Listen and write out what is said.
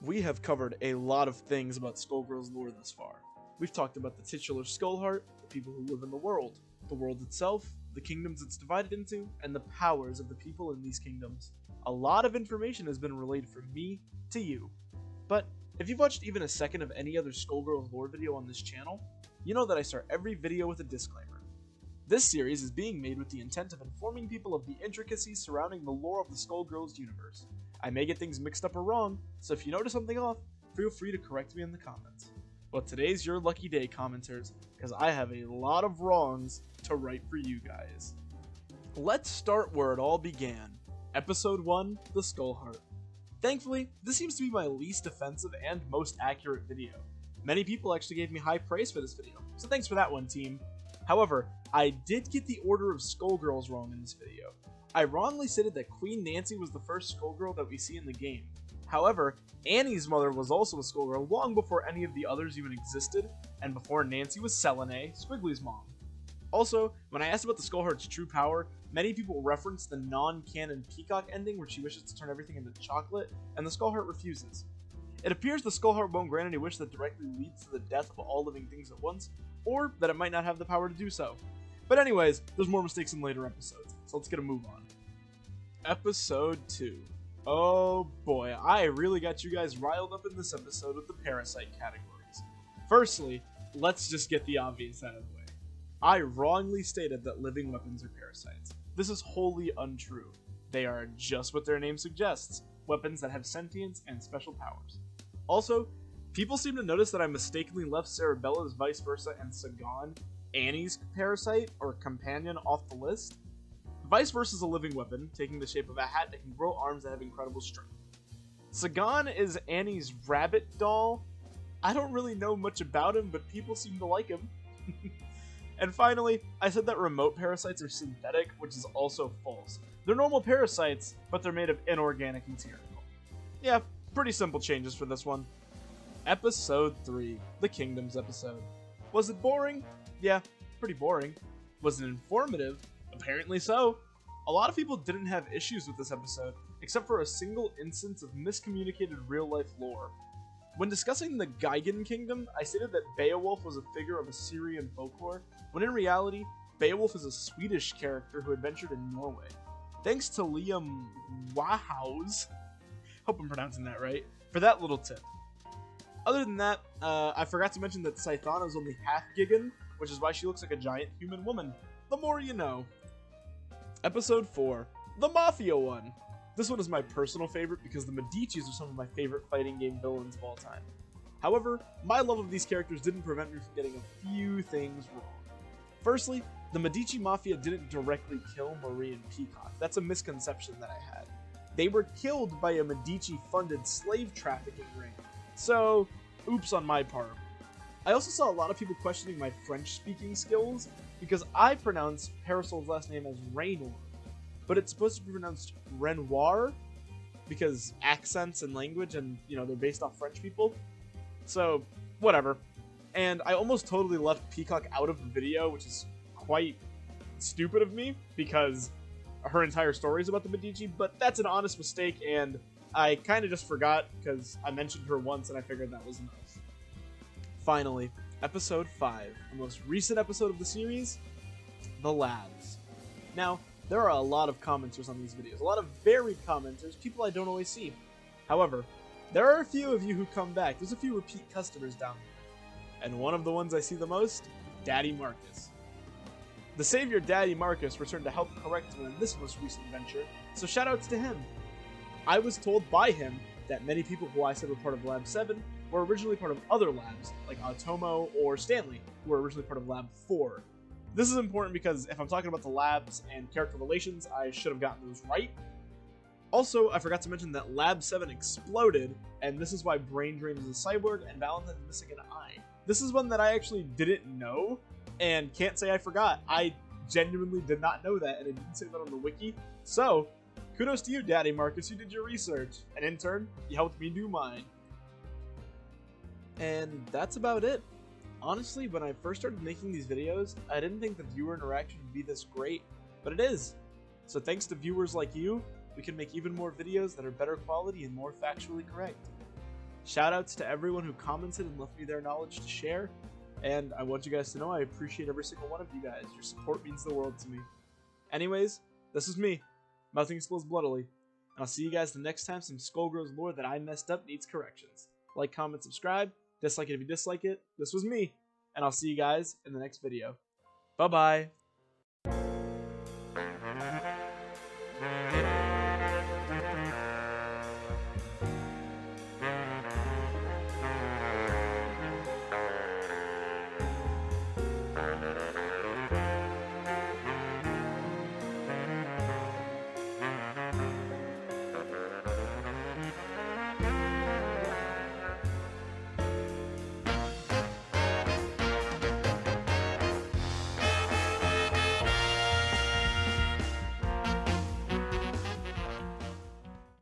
We have covered a lot of things about Skullgirls lore thus far. We've talked about the titular Skullheart, the people who live in the world itself, the kingdoms it's divided into, and the powers of the people in these kingdoms. A lot of information has been relayed from me to you. But if you've watched even a second of any other Skullgirls lore video on this channel, you know that I start every video with a disclaimer. This series is being made with the intent of informing people of the intricacies surrounding the lore of the Skullgirls universe. I may get things mixed up or wrong, so if you notice something off, feel free to correct me in the comments. But today's your lucky day, commenters, because I have a lot of wrongs to right for you guys. Let's start where it all began. Episode 1, The Skullheart. Thankfully, this seems to be my least offensive and most accurate video. Many people actually gave me high praise for this video, so thanks for that one, team. However, I did get the order of Skullgirls wrong in this video. I wrongly stated that Queen Nancy was the first Skullgirl that we see in the game. However, Annie's mother was also a Skullgirl long before any of the others even existed, and before Nancy was Selene, Squiggly's mom. Also, when I asked about the Skullheart's true power, many people referenced the non-canon Peacock ending where she wishes to turn everything into chocolate, and the Skullheart refuses. It appears the Skullheart won't grant any wish that directly leads to the death of all living things at once, or that it might not have the power to do so. But anyways, there's more mistakes in later episodes, so let's get a move on. Episode 2. Oh boy, I really got you guys riled up in this episode with the parasite categories. Firstly, let's just get the obvious out of the way. I wrongly stated that living weapons are parasites. This is wholly untrue. They are just what their name suggests, weapons that have sentience and special powers. Also, people seem to notice that I mistakenly left Cerebella's vice versa and Sagan, Annie's parasite or companion, off the list. Vice versa is a living weapon, taking the shape of a hat that can grow arms that have incredible strength. Sagan is Annie's rabbit doll. I don't really know much about him, but people seem to like him. And finally, I said that remote parasites are synthetic, which is also false. They're normal parasites, but they're made of inorganic material. Yeah, pretty simple changes for this one. Episode 3, the Kingdoms episode. Was it boring? Yeah, pretty boring. Was it informative? Apparently so. A lot of people didn't have issues with this episode, except for a single instance of miscommunicated real-life lore. When discussing the Gigan Kingdom, I stated that Beowulf was a figure of Assyrian folklore, when in reality, Beowulf is a Swedish character who adventured in Norway. Thanks to Liam Wahaus, hope I'm pronouncing that right, for that little tip. Other than that, I forgot to mention that Scythana is only half Gigan, which is why she looks like a giant human woman. The more you know. Episode 4, the Mafia one. This one is my personal favorite because the Medicis are some of my favorite fighting game villains of all time. However, my love of these characters didn't prevent me from getting a few things wrong. Firstly, the Medici Mafia didn't directly kill Marie and Peacock. That's a misconception that I had. They were killed by a Medici-funded slave trafficking ring. So, oops on my part. I also saw a lot of people questioning my French-speaking skills because I pronounce Parasol's last name as Raynor, but it's supposed to be pronounced Renoir because accents and language and, they're based off French people. So, whatever. And I almost totally left Peacock out of the video, which is quite stupid of me because her entire story is about the Medici, but that's an honest mistake, and I kind of just forgot because I mentioned her once and I figured that was enough. Finally, Episode 5, the most recent episode of the series, The Labs. Now, there are a lot of commenters on these videos, a lot of varied commenters, people I don't always see. However, there are a few of you who come back. There's a few repeat customers down there. And one of the ones I see the most, Daddy Marcus. The savior Daddy Marcus returned to help correct me in this most recent venture, so shoutouts to him. I was told by him that many people who I said were part of Lab 7 were originally part of other labs, like Automo or Stanley, who were originally part of Lab 4. This is important because if I'm talking about the labs and character relations, I should have gotten those right. Also, I forgot to mention that Lab 7 exploded, and this is why Brain Drain is a cyborg and Valentine is missing an eye. This is one that I actually didn't know, and can't say I forgot. I genuinely did not know that, and it didn't say that on the wiki. So, kudos to you, Daddy Marcus, you did your research. And in turn, you helped me do mine. And that's about it. Honestly, when I first started making these videos, I didn't think the viewer interaction would be this great, but it is. So thanks to viewers like you, we can make even more videos that are better quality and more factually correct. Shoutouts to everyone who commented and left me their knowledge to share. And I want you guys to know I appreciate every single one of you guys. Your support means the world to me. Anyways, this is me, mouthing explodes bloodily. And I'll see you guys the next time some Skullgirls lore that I messed up needs corrections. Like, comment, subscribe, dislike it if you dislike it. This was me, and I'll see you guys in the next video. Bye-bye.